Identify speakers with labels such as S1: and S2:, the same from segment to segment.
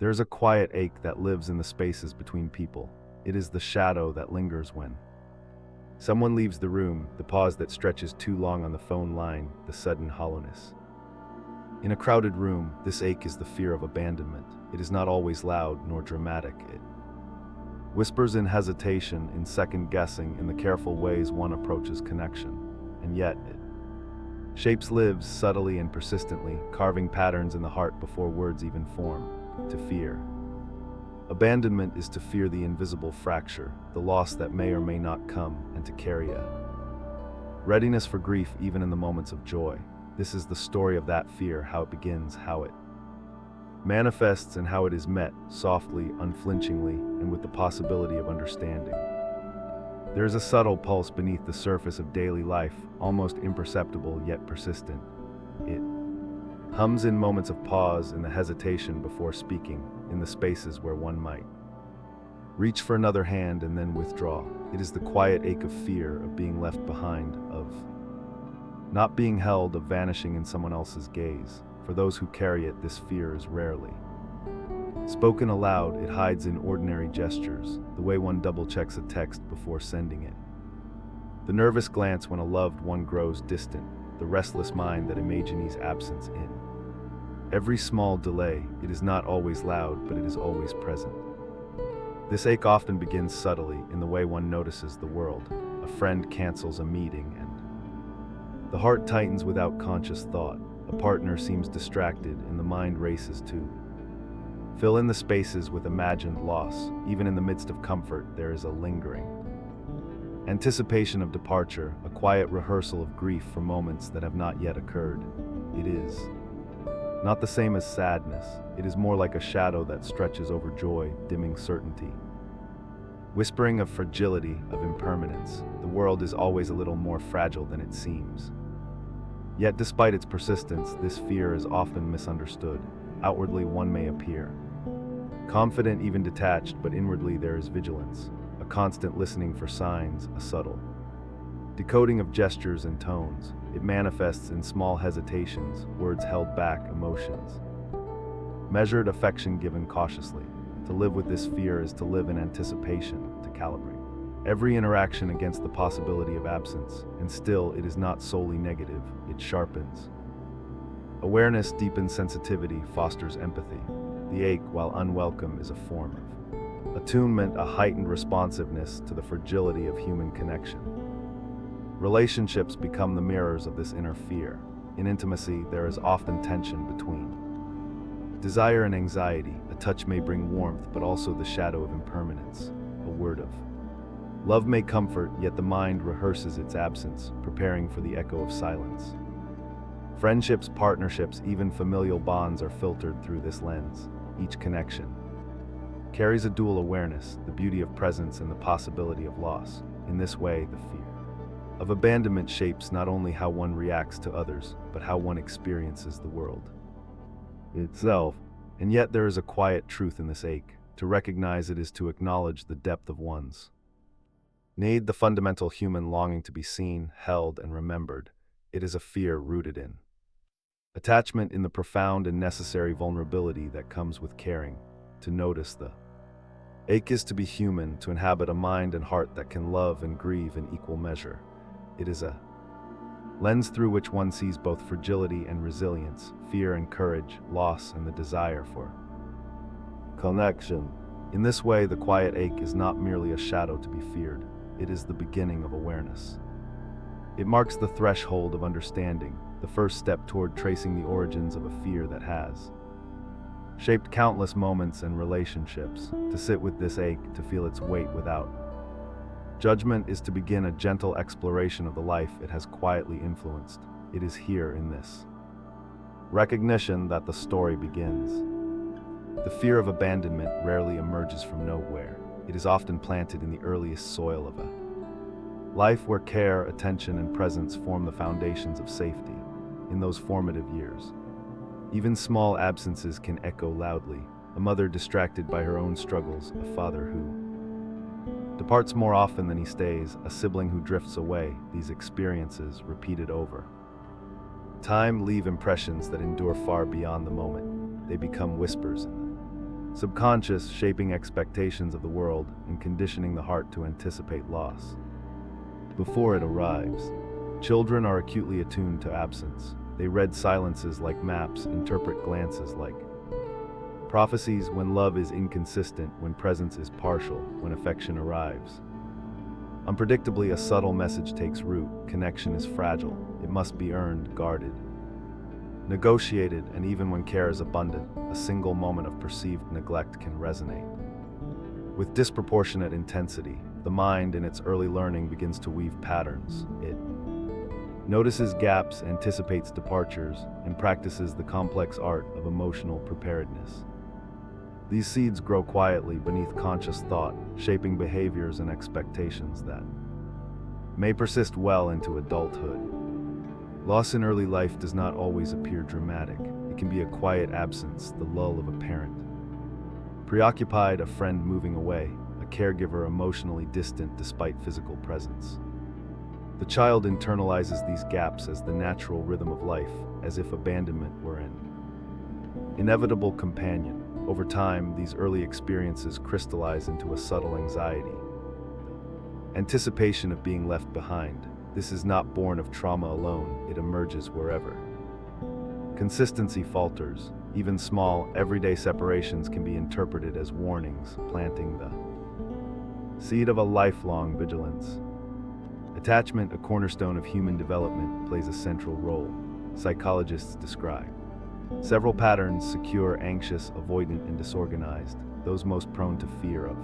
S1: There is a quiet ache that lives in the spaces between people. It is the shadow that lingers when someone leaves the room, the pause that stretches too long on the phone line, the sudden hollowness. In a crowded room, this ache is the fear of abandonment. It is not always loud nor dramatic. It whispers in hesitation, in second-guessing, in the careful ways one approaches connection. And yet, it shapes lives subtly and persistently, carving patterns in the heart before words even form. To fear. Abandonment is to fear the invisible fracture, the loss that may or may not come, and to carry a readiness for grief even in the moments of joy. This is the story of that fear, how it begins, how it manifests, and how it is met, softly, unflinchingly, and with the possibility of understanding. There is a subtle pulse beneath the surface of daily life, almost imperceptible yet persistent. It hums in moments of pause, in the hesitation before speaking, in the spaces where one might reach for another hand and then withdraw. It is the quiet ache of fear, of being left behind, of not being held, of vanishing in someone else's gaze. For those who carry it, this fear is rarely spoken aloud. It hides in ordinary gestures, the way one double-checks a text before sending it, the nervous glance when a loved one grows distant, the restless mind that imagines absence in every small delay. It is not always loud, but it is always present. This ache often begins subtly, in the way one notices the world. A friend cancels a meeting and the heart tightens without conscious thought. A partner seems distracted and the mind races to fill in the spaces with imagined loss. Even in the midst of comfort, there is a lingering anticipation of departure, a quiet rehearsal of grief for moments that have not yet occurred. It is not the same as sadness. It is more like a shadow that stretches over joy, dimming certainty, whispering of fragility, of impermanence. The world is always a little more fragile than it seems. Yet despite its persistence, this fear is often misunderstood. Outwardly one may appear confident, even detached, but inwardly there is vigilance, a constant listening for signs, a subtle decoding of gestures and tones. It manifests in small hesitations, words held back, emotions measured, affection given cautiously. To live with this fear is to live in anticipation, to calibrate every interaction against the possibility of absence. And still, it is not solely negative. It sharpens awareness, deepens sensitivity, fosters empathy. The ache, while unwelcome, is a form of attunement, a heightened responsiveness to the fragility of human connection. Relationships become the mirrors of this inner fear. In intimacy, there is often tension between desire and anxiety. A touch may bring warmth, but also the shadow of impermanence. A word of love may comfort, yet the mind rehearses its absence, preparing for the echo of silence. Friendships, partnerships, even familial bonds are filtered through this lens. Each connection carries a dual awareness, the beauty of presence and the possibility of loss. In this way, the fear of abandonment shapes not only how one reacts to others, but how one experiences the world itself. And yet there is a quiet truth in this ache. To recognize it is to acknowledge the depth of one's need, the fundamental human longing to be seen, held, and remembered. It is a fear rooted in attachment, in the profound and necessary vulnerability that comes with caring. To notice the ache is to be human, to inhabit a mind and heart that can love and grieve in equal measure. It is a lens through which one sees both fragility and resilience, fear and courage, loss and the desire for connection. In this way, the quiet ache is not merely a shadow to be feared. It is the beginning of awareness. It marks the threshold of understanding, the first step toward tracing the origins of a fear that has shaped countless moments and relationships. To sit with this ache, to feel its weight without judgment, is to begin a gentle exploration of the life it has quietly influenced. It is here, in this recognition, that the story begins. The fear of abandonment rarely emerges from nowhere. It is often planted in the earliest soil of a life where care, attention, and presence form the foundations of safety. In those formative years, even small absences can echo loudly. A mother distracted by her own struggles, a father who departs more often than he stays, a sibling who drifts away. These experiences, repeated over time, leave impressions that endure far beyond the moment. They become whispers in the Subconscious, shaping expectations of the world and conditioning the heart to anticipate loss before it arrives. Children are acutely attuned to absence. They read silences like maps, interpret glances like prophecies, when love is inconsistent, when presence is partial, when affection arrives. Unpredictably, a subtle message takes root. Connection is fragile. It must be earned, guarded, negotiated, and even when care is abundant, a single moment of perceived neglect can resonate with disproportionate intensity. The mind, in its early learning, begins to weave patterns. It notices gaps, anticipates departures, and practices the complex art of emotional preparedness. These seeds grow quietly beneath conscious thought, shaping behaviors and expectations that may persist well into adulthood. Loss in early life does not always appear dramatic. It can be a quiet absence, the lull of a parent preoccupied, a friend moving away, a caregiver emotionally distant despite physical presence. The child internalizes these gaps as the natural rhythm of life, as if abandonment were an inevitable companion. Over time, these early experiences crystallize into a subtle anxiety, anticipation of being left behind. This is not born of trauma alone, it emerges wherever consistency falters. Even small, everyday separations can be interpreted as warnings, planting the seed of a lifelong vigilance. Attachment, a cornerstone of human development, plays a central role. Psychologists describe several patterns: secure, anxious, avoidant, and disorganized. Those most prone to fear of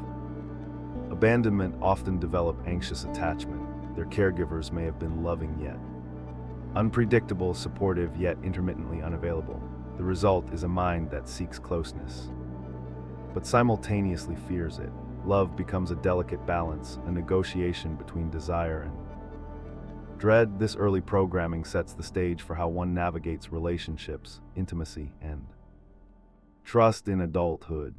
S1: abandonment often develop anxious attachment. Their caregivers may have been loving yet unpredictable, supportive yet intermittently unavailable. The result is a mind that seeks closeness, but simultaneously fears it. Love becomes a delicate balance, a negotiation between desire and dread. This early programming sets the stage for how one navigates relationships, intimacy, and trust in adulthood.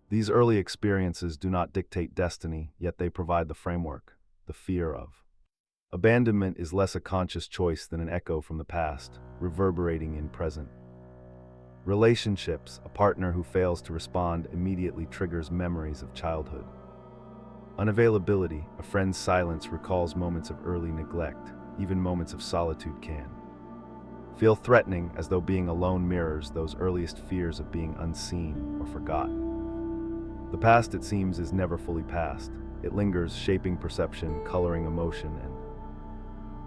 S1: These early experiences do not dictate destiny, yet they provide the framework. The fear of abandonment is less a conscious choice than an echo from the past, reverberating in present relationships. A partner who fails to respond immediately triggers memories of childhood unavailability. A friend's silence recalls moments of early neglect. Even moments of solitude can feel threatening, as though being alone mirrors those earliest fears of being unseen or forgotten. The past, it seems, is never fully past. It lingers, shaping perception, coloring emotion, and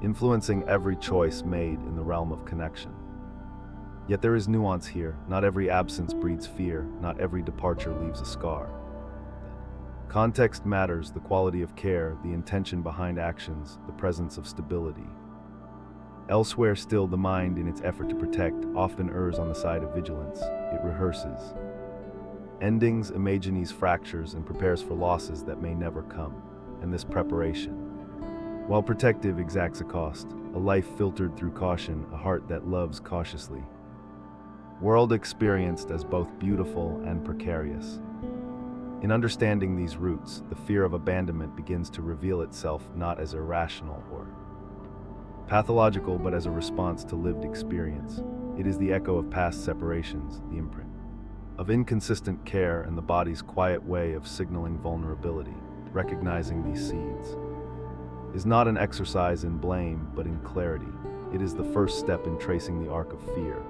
S1: influencing every choice made in the realm of connection. Yet there is nuance here. Not every absence breeds fear. Not every departure leaves a scar. Context matters: the quality of care, the intention behind actions, the presence of stability. Elsewhere still, the mind, in its effort to protect, often errs on the side of vigilance. It rehearses endings, imagines fractures, and prepares for losses that may never come. And this preparation, while protective, exacts a cost. A life filtered through caution, a heart that loves cautiously. World experienced as both beautiful and precarious. In understanding these roots, the fear of abandonment begins to reveal itself not as irrational or pathological, but as a response to lived experience. It is the echo of past separations, the imprint of inconsistent care, and the body's quiet way of signaling vulnerability. Recognizing these seeds is not an exercise in blame, but in clarity. It is the first step in tracing the arc of fear,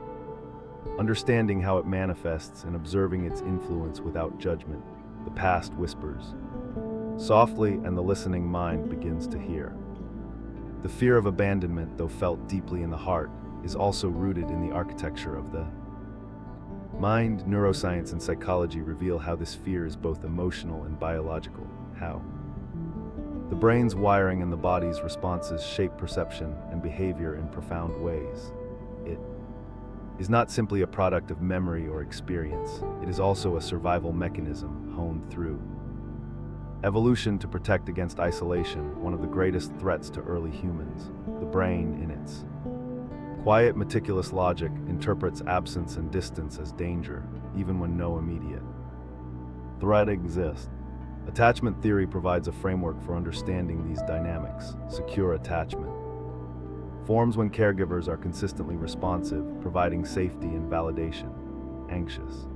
S1: understanding how it manifests and observing its influence without judgment. The past whispers softly, and the listening mind begins to hear. The fear of abandonment, though felt deeply in the heart, is also rooted in the architecture of the mind. Neuroscience and psychology reveal how this fear is both emotional and biological. How the brain's wiring and the body's responses shape perception and behavior in profound ways. It is not simply a product of memory or experience. It is also a survival mechanism honed through evolution to protect against isolation, one of the greatest threats to early humans. The brain, in its quiet, meticulous logic, interprets absence and distance as danger, even when no immediate threat exists. Attachment theory provides a framework for understanding these dynamics. Secure attachment forms when caregivers are consistently responsive, providing safety and validation. Anxious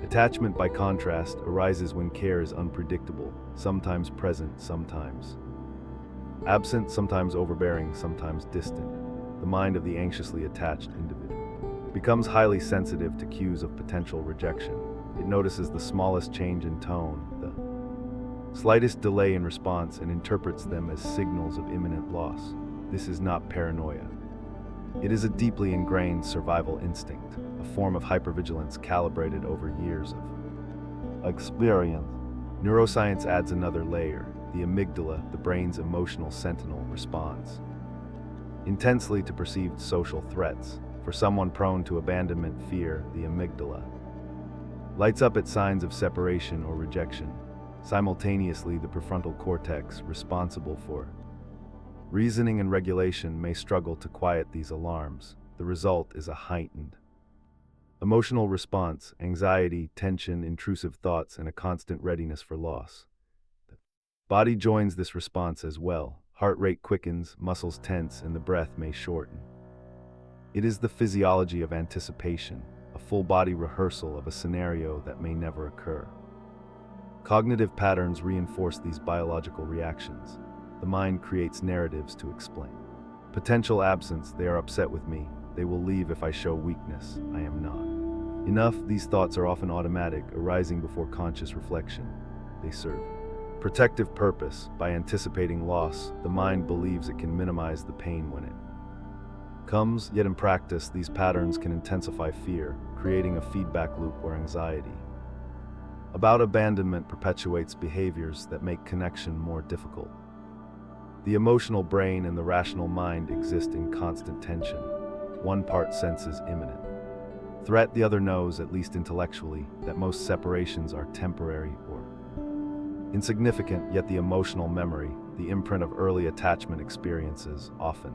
S1: Attachment, by contrast, arises when care is unpredictable, sometimes present, sometimes absent, sometimes overbearing, sometimes distant. The mind of the anxiously attached individual becomes highly sensitive to cues of potential rejection. It notices the smallest change in tone, the slightest delay in response, and interprets them as signals of imminent loss. This is not paranoia. It is a deeply ingrained survival instinct, a form of hypervigilance calibrated over years of experience. Neuroscience adds another layer. The amygdala, the brain's emotional sentinel, responds intensely to perceived social threats. For someone prone to abandonment fear, the amygdala lights up at signs of separation or rejection. Simultaneously, the prefrontal cortex, responsible for reasoning and regulation, may struggle to quiet these alarms. The result is a heightened emotional response: anxiety, tension, intrusive thoughts, and a constant readiness for loss. The body joins this response as well. Heart rate quickens, muscles tense, and the breath may shorten. It is the physiology of anticipation, a full-body rehearsal of a scenario that may never occur. Cognitive patterns reinforce these biological reactions. The mind creates narratives to explain potential absence: they are upset with me, they will leave if I show weakness, I am not enough. These thoughts are often automatic, arising before conscious reflection. They serve protective purpose. By anticipating loss, the mind believes it can minimize the pain when it comes, yet in practice, these patterns can intensify fear, creating a feedback loop where anxiety about abandonment perpetuates behaviors that make connection more difficult. The emotional brain and the rational mind exist in constant tension. One part senses imminent threat, the other knows, at least intellectually, that most separations are temporary or insignificant, yet the emotional memory, the imprint of early attachment experiences, often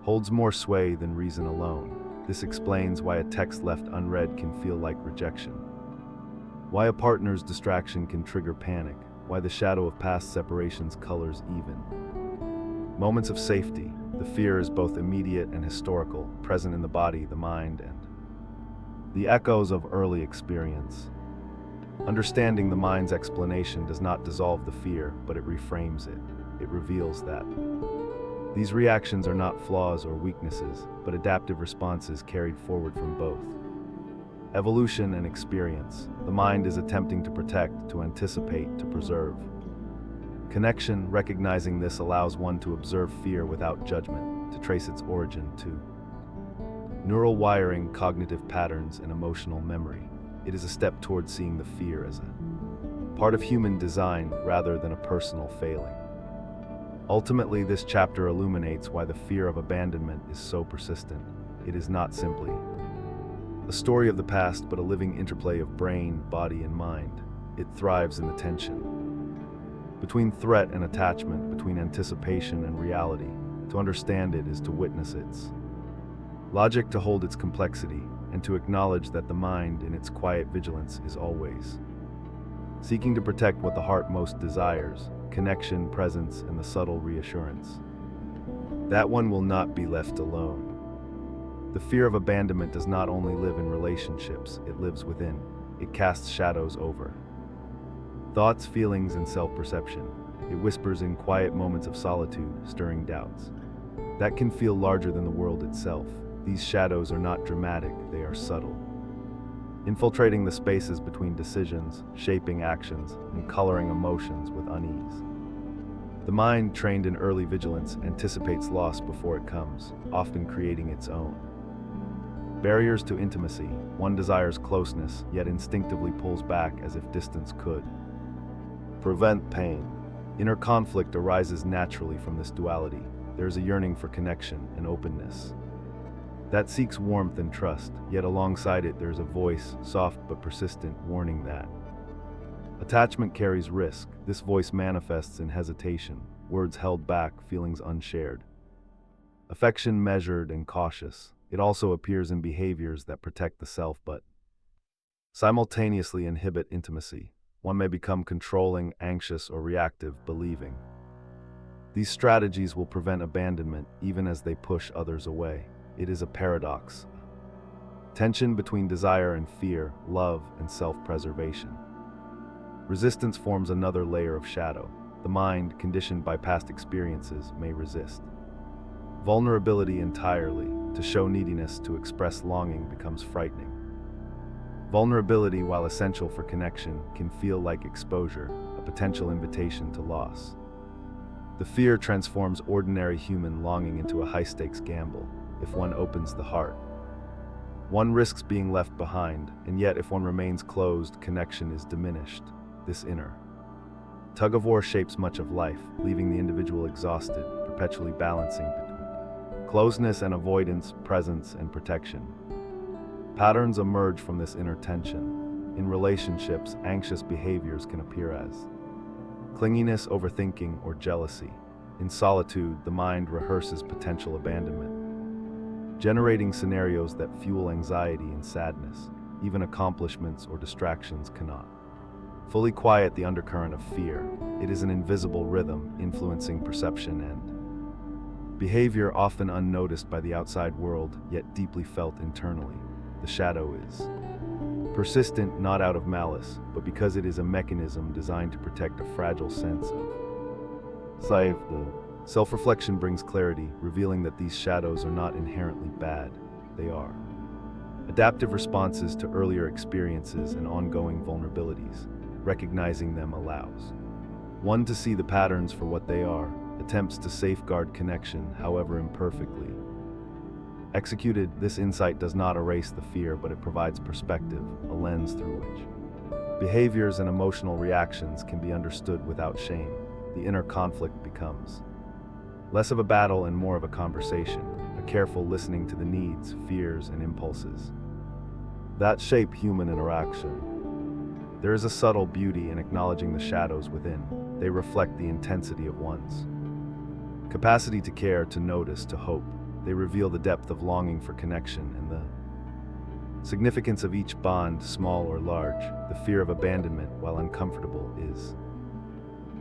S1: holds more sway than reason alone. This explains why a text left unread can feel like rejection, why a partner's distraction can trigger panic, why the shadow of past separations colors even moments of safety. The fear is both immediate and historical, present in the body, the mind, and the echoes of early experience. Understanding the mind's explanation does not dissolve the fear, but it reframes it. It reveals that these reactions are not flaws or weaknesses, but adaptive responses carried forward from both evolution and experience. The mind is attempting to protect, to anticipate, to preserve connection. Recognizing this allows one to observe fear without judgment, to trace its origin to neural wiring, cognitive patterns, and emotional memory. It is a step towards seeing the fear as a part of human design rather than a personal failing. Ultimately, this chapter illuminates why the fear of abandonment is so persistent. It is not simply a story of the past, but a living interplay of brain, body, and mind. It thrives in the tension between threat and attachment, between anticipation and reality. To understand it is to witness its logic, to hold its complexity, and to acknowledge that the mind, in its quiet vigilance, is always seeking to protect what the heart most desires: connection, presence, and the subtle reassurance that one will not be left alone. The fear of abandonment does not only live in relationships, it lives within. It casts shadows over thoughts, feelings, and self-perception. It whispers in quiet moments of solitude, stirring doubts that can feel larger than the world itself. These shadows are not dramatic, they are subtle, infiltrating the spaces between decisions, shaping actions, and coloring emotions with unease. The mind, trained in early vigilance, anticipates loss before it comes, often creating its own barriers to intimacy. One desires closeness, yet instinctively pulls back as if distance could prevent pain. Inner conflict arises naturally from this duality. There is a yearning for connection and openness that seeks warmth and trust, yet alongside it there is a voice, soft but persistent, warning that attachment carries risk. This voice manifests in hesitation, words held back, feelings unshared, affection measured and cautious. It also appears in behaviors that protect the self but simultaneously inhibit intimacy. One may become controlling, anxious, or reactive, believing these strategies will prevent abandonment even as they push others away. It is a paradox. tension between desire and fear, love and self-preservation. Resistance forms another layer of shadow. The mind, conditioned by past experiences, may resist. Vulnerability entirely, to show neediness, to express longing, becomes frightening. Vulnerability, while essential for connection, can feel like exposure, a potential invitation to loss. The fear transforms ordinary human longing into a high-stakes gamble. If one opens the heart, one risks being left behind, and yet if one remains closed, connection is diminished. This inner tug-of-war shapes much of life, leaving the individual exhausted, perpetually balancing between closeness and avoidance, presence and protection. Patterns emerge from this inner tension. In relationships, anxious behaviors can appear as clinginess, overthinking, or jealousy. In solitude, the mind rehearses potential abandonment, generating scenarios that fuel anxiety and sadness. Even accomplishments or distractions cannot fully quiet the undercurrent of fear. It is an invisible rhythm influencing perception and behavior, often unnoticed by the outside world, yet deeply felt internally. The shadow is persistent, not out of malice, but because it is a mechanism designed to protect a fragile sense of self. Self-reflection brings clarity, revealing that these shadows are not inherently bad. They are adaptive responses to earlier experiences and ongoing vulnerabilities. Recognizing them allows one to see the patterns for what they are, attempts to safeguard connection, however imperfectly executed. This insight does not erase the fear, but it provides perspective, a lens through which behaviors and emotional reactions can be understood without shame. The inner conflict becomes less of a battle and more of a conversation, a careful listening to the needs, fears, and impulses that shape human interaction. There is a subtle beauty in acknowledging the shadows within. They reflect the intensity of one's capacity to care, to notice, to hope. They reveal the depth of longing for connection and the significance of each bond, small or large. The fear of abandonment, while uncomfortable, is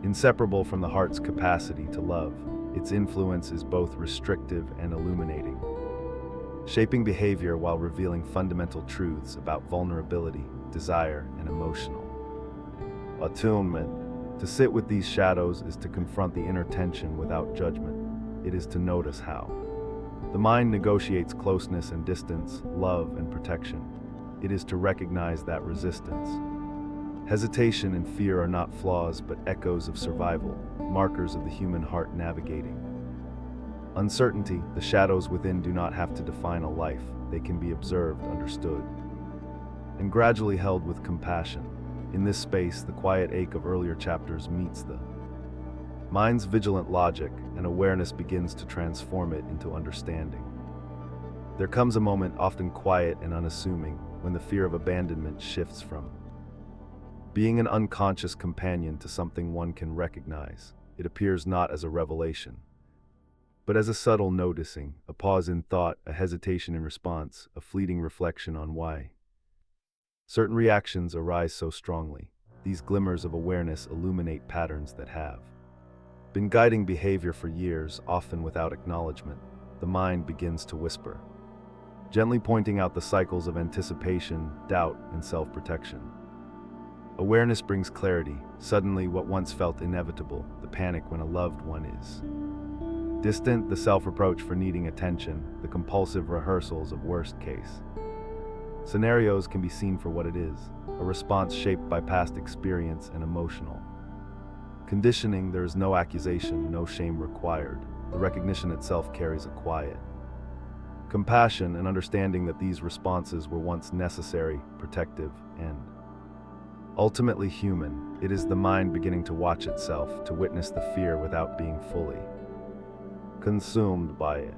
S1: inseparable from the heart's capacity to love. Its influence is both restrictive and illuminating, shaping behavior while revealing fundamental truths about vulnerability, desire, and emotional attunement. To sit with these shadows is to confront the inner tension without judgment. It is to notice how the mind negotiates closeness and distance, love and protection. It is to recognize that resistance, hesitation, and fear are not flaws but echoes of survival, markers of the human heart navigating uncertainty. The shadows within do not have to define a life. They can be observed, understood, and gradually held with compassion. In this space, the quiet ache of earlier chapters meets the mind's vigilant logic, and awareness begins to transform it into understanding. There comes a moment, often quiet and unassuming, when the fear of abandonment shifts from being an unconscious companion to something one can recognize. It appears not as a revelation, but as a subtle noticing, a pause in thought, a hesitation in response, a fleeting reflection on why certain reactions arise so strongly. These glimmers of awareness illuminate patterns that have been guiding behavior for years, often without acknowledgement. The mind begins to whisper, gently pointing out the cycles of anticipation, doubt, and self-protection. Awareness brings clarity. Suddenly, what once felt inevitable, the panic when a loved one is distant, the self-reproach for needing attention, the compulsive rehearsals of worst-case scenarios, can be seen for what it is, a response shaped by past experience and emotional conditioning. There is no accusation, no shame required. The recognition itself carries a quiet compassion and understanding that these responses were once necessary, protective, and ultimately human. It is the mind beginning to watch itself, to witness the fear without being fully consumed by it.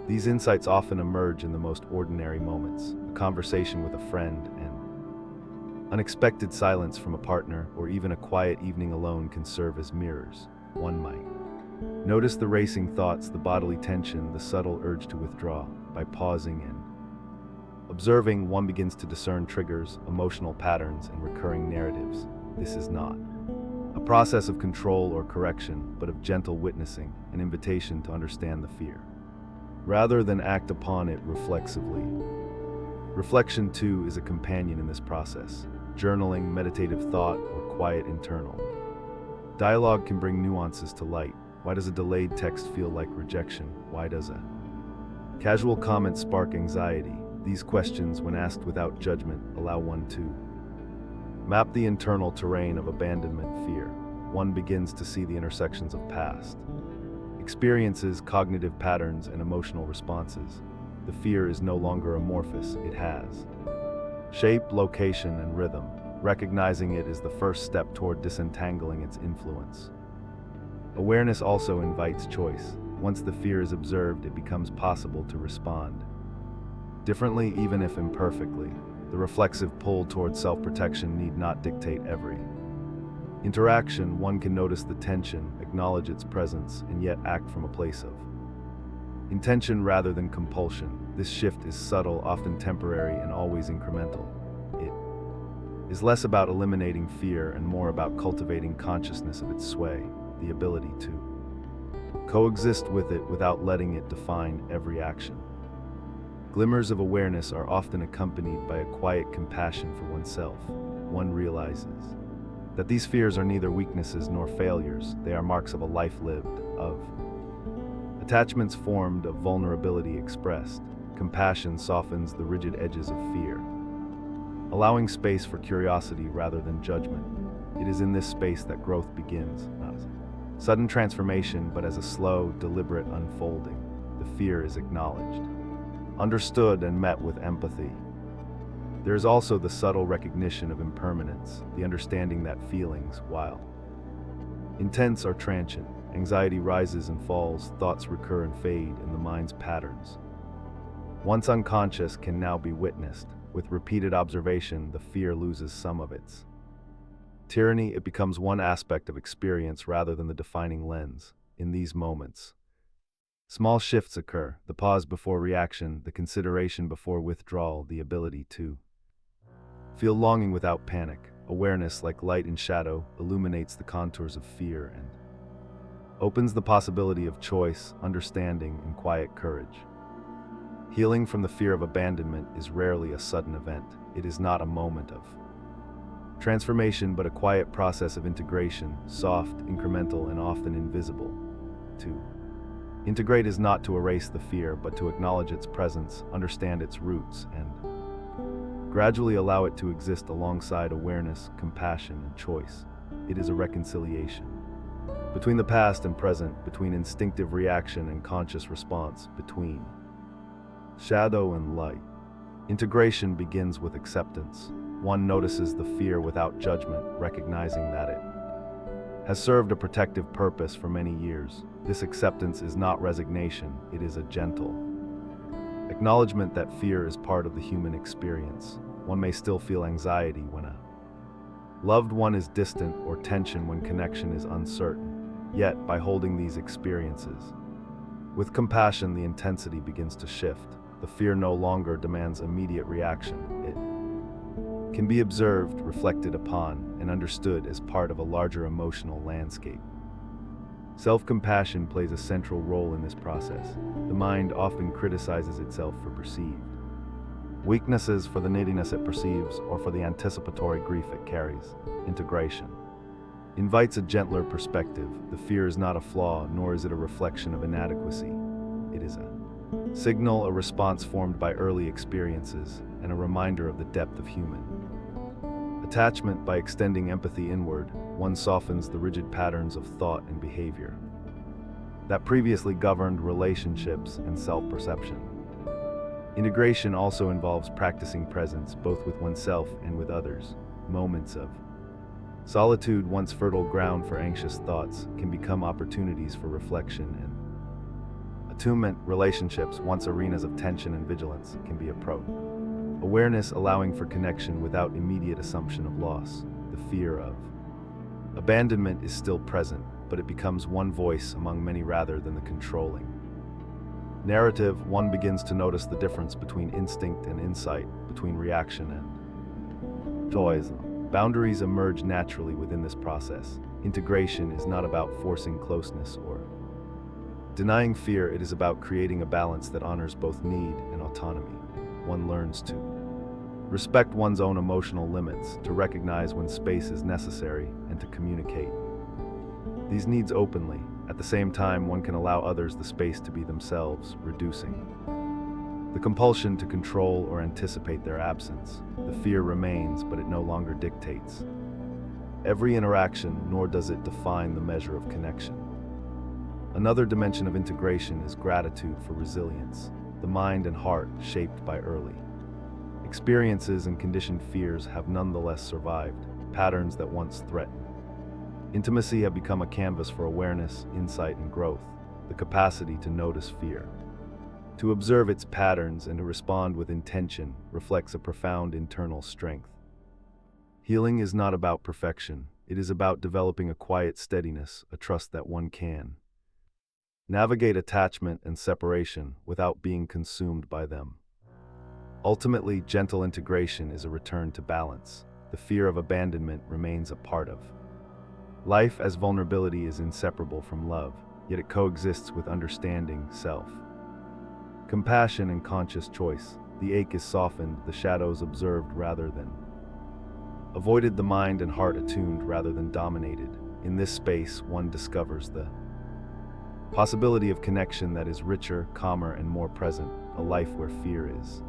S1: These insights often emerge in the most ordinary moments, a conversation with a friend, and unexpected silence from a partner, or even a quiet evening alone can serve as mirrors. One might notice the racing thoughts, the bodily tension, the subtle urge to withdraw. By pausing and observing, one begins to discern triggers, emotional patterns, and recurring narratives. This is not a process of control or correction, but of gentle witnessing, an invitation to understand the fear, rather than act upon it reflexively. Reflection, too, is a companion in this process. Journaling, meditative thought, or quiet internal dialogue can bring nuances to light. Why does a delayed text feel like rejection? Why does a casual comment spark anxiety? These questions, when asked without judgment, allow one to map the internal terrain of abandonment fear. One begins to see the intersections of past experiences, cognitive patterns, and emotional responses. The fear is no longer amorphous, it has shape, location, and rhythm. Recognizing it is the first step toward disentangling its influence. Awareness also invites choice. Once the fear is observed, it becomes possible to respond differently, even if imperfectly. The reflexive pull toward self-protection need not dictate every interaction. One can notice the tension, acknowledge its presence, and yet act from a place of intention rather than compulsion. This shift is subtle, often temporary, and always incremental. It is less about eliminating fear and more about cultivating consciousness of its sway, the ability to coexist with it without letting it define every action. Glimmers of awareness are often accompanied by a quiet compassion for oneself. One realizes that these fears are neither weaknesses nor failures. They are marks of a life lived, of attachments formed, of vulnerability expressed. Compassion softens the rigid edges of fear, allowing space for curiosity rather than judgment. It is in this space that growth begins, not as a sudden transformation, but as a slow, deliberate unfolding. The fear is acknowledged, understood, and met with empathy. There is also the subtle recognition of impermanence, the understanding that feelings, while intense, are transient. Anxiety rises and falls, thoughts recur and fade in the mind's patterns. Once unconscious, can now be witnessed. With repeated observation, the fear loses some of its tyranny. It becomes one aspect of experience rather than the defining lens. In these moments, small shifts occur: the pause before reaction, the consideration before withdrawal, the ability to feel longing without panic. Awareness, like light and shadow, illuminates the contours of fear and opens the possibility of choice, understanding, and quiet courage. Healing from the fear of abandonment is rarely a sudden event. It is not a moment of transformation, but a quiet process of integration, soft, incremental, and often invisible. To integrate is not to erase the fear, but to acknowledge its presence, understand its roots, and gradually allow it to exist alongside awareness, compassion, and choice. It is a reconciliation between the past and present, between instinctive reaction and conscious response, between shadow and light. Integration begins with acceptance. One notices the fear without judgment, recognizing that it has served a protective purpose for many years. This acceptance is not resignation, it is a gentle acknowledgement that fear is part of the human experience. One may still feel anxiety when a loved one is distant, or tension when connection is uncertain. Yet, by holding these experiences with compassion, the intensity begins to shift. The fear no longer demands immediate reaction. It can be observed, reflected upon, and understood as part of a larger emotional landscape. Self-compassion plays a central role in this process. The mind often criticizes itself for perceived weaknesses, for the neediness it perceives, or for the anticipatory grief it carries. Integration invites a gentler perspective. The fear is not a flaw, nor is it a reflection of inadequacy. It is a signal, a response formed by early experiences, and a reminder of the depth of human attachment. By extending empathy inward, one softens the rigid patterns of thought and behavior that previously governed relationships and self-perception. Integration also involves practicing presence, both with oneself and with others. Moments of solitude, once fertile ground for anxious thoughts, can become opportunities for reflection and attunement. Relationships, once arenas of tension and vigilance, can be approached awareness, allowing for connection without immediate assumption of loss. The fear of abandonment is still present, but it becomes one voice among many rather than the controlling narrative. One begins to notice the difference between instinct and insight, between reaction and choice. Boundaries emerge naturally within this process. Integration is not about forcing closeness or denying fear. It is about creating a balance that honors both need and autonomy. One learns to Respect one's own emotional limits, to recognize when space is necessary, and to communicate these needs openly. At the same time, one can allow others the space to be themselves, reducing the compulsion to control or anticipate their absence. The fear remains, but it no longer dictates every interaction, nor does it define the measure of connection. Another dimension of integration is gratitude for resilience, the mind and heart shaped by early experiences and conditioned fears have nonetheless survived, patterns that once threatened intimacy have become a canvas for awareness, insight, and growth. The capacity to notice fear, to observe its patterns, and to respond with intention reflects a profound internal strength. Healing is not about perfection, it is about developing a quiet steadiness, a trust that one can navigate attachment and separation without being consumed by them. Ultimately, gentle integration is a return to balance. The fear of abandonment remains a part of life, as vulnerability is inseparable from love, yet it coexists with understanding, self compassion, and conscious choice. The ache is softened, the shadows observed rather than avoided, the mind and heart attuned rather than dominated. In this space, one discovers the possibility of connection that is richer, calmer, and more present, a life where fear is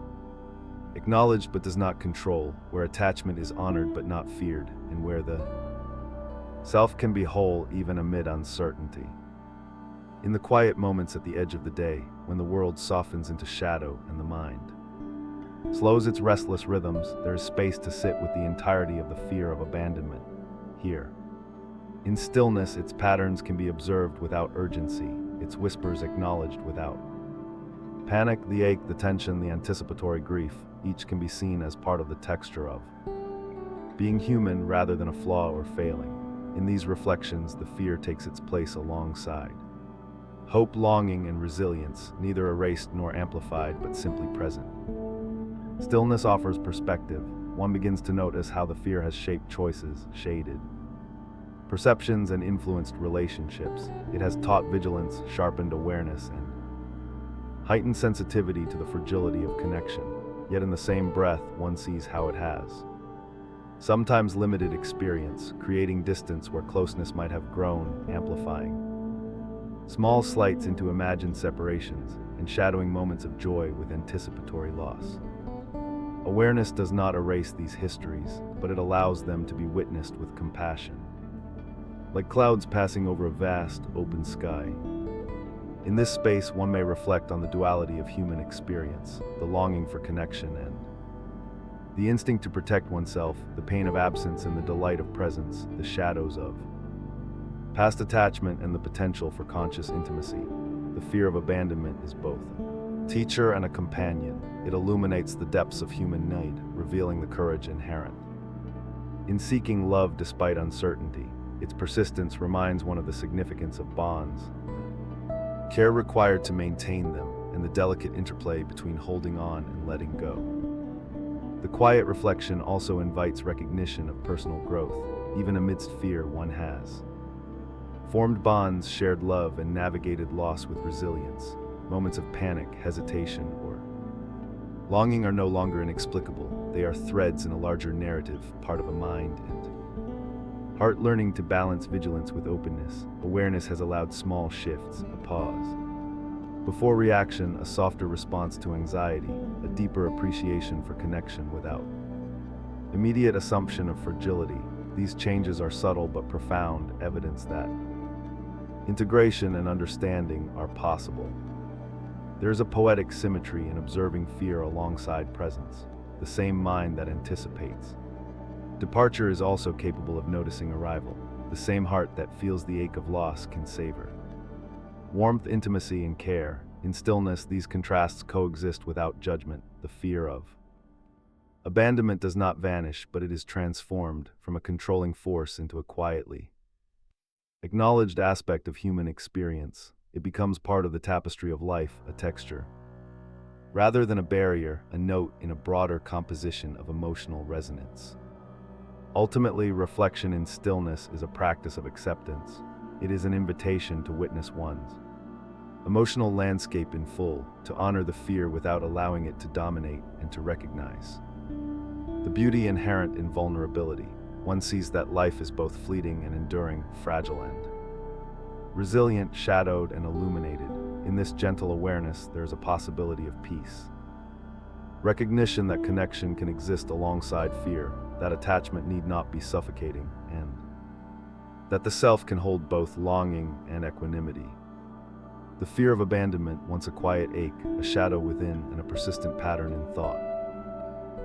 S1: acknowledged but does not control, where attachment is honored but not feared, and where the self can be whole even amid uncertainty. In the quiet moments at the edge of the day, when the world softens into shadow and the mind slows its restless rhythms, there is space to sit with the entirety of the fear of abandonment. Here, in stillness, its patterns can be observed without urgency, its whispers acknowledged without panic. The ache, the tension, the anticipatory grief, each can be seen as part of the texture of being human rather than a flaw or failing. In these reflections, the fear takes its place alongside hope, longing, and resilience, neither erased nor amplified, but simply present. Stillness offers perspective. One begins to notice how the fear has shaped choices, shaded perceptions, and influenced relationships. It has taught vigilance, sharpened awareness, and heightened sensitivity to the fragility of connection. Yet in the same breath, one sees how it has sometimes limited experience, creating distance where closeness might have grown, amplifying small slights into imagined separations, and shadowing moments of joy with anticipatory loss. Awareness does not erase these histories, but it allows them to be witnessed with compassion, like clouds passing over a vast, open sky. In this space, one may reflect on the duality of human experience, the longing for connection and the instinct to protect oneself, the pain of absence and the delight of presence, the shadows of past attachment and the potential for conscious intimacy. The fear of abandonment is both a teacher and a companion. It illuminates the depths of human need, revealing the courage inherent in seeking love despite uncertainty. Its persistence reminds one of the significance of bonds, care required to maintain them, and the delicate interplay between holding on and letting go. The quiet reflection also invites recognition of personal growth. Even amidst fear, one has formed bonds, shared love, and navigated loss with resilience. Moments of panic, hesitation, or longing are no longer inexplicable. They are threads in a larger narrative, part of a mind and heart learning to balance vigilance with openness. Awareness has allowed small shifts, a pause before reaction, a softer response to anxiety, a deeper appreciation for connection without immediate assumption of fragility. These changes are subtle but profound, evidence that integration and understanding are possible. There is a poetic symmetry in observing fear alongside presence. The same mind that anticipates departure is also capable of noticing arrival. The same heart that feels the ache of loss can savor warmth, intimacy, and care. In stillness, these contrasts coexist without judgment. The fear of abandonment does not vanish, but it is transformed from a controlling force into a quietly acknowledged aspect of human experience. It becomes part of the tapestry of life, a texture rather than a barrier, a note in a broader composition of emotional resonance. Ultimately, reflection in stillness is a practice of acceptance. It is an invitation to witness one's emotional landscape in full, to honor the fear without allowing it to dominate, and to recognize The beauty inherent in vulnerability. One sees that life is both fleeting and enduring, fragile and resilient, shadowed and illuminated. In this gentle awareness, there is a possibility of peace. Recognition that connection can exist alongside fear, that attachment need not be suffocating, and that the self can hold both longing and equanimity. The fear of abandonment, once a quiet ache, a shadow within, and a persistent pattern in thought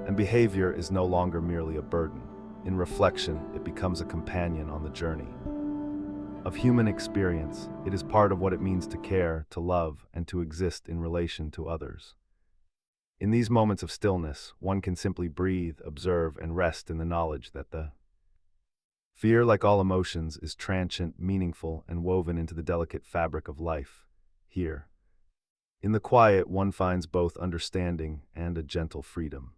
S1: and behavior, is no longer merely a burden. In reflection, it becomes a companion on the journey of human experience. It is part of what it means to care, to love, and to exist in relation to others. In these moments of stillness, one can simply breathe, observe, and rest in the knowledge that the fear, like all emotions, is transient, meaningful, and woven into the delicate fabric of life. Here, in the quiet, one finds both understanding and a gentle freedom.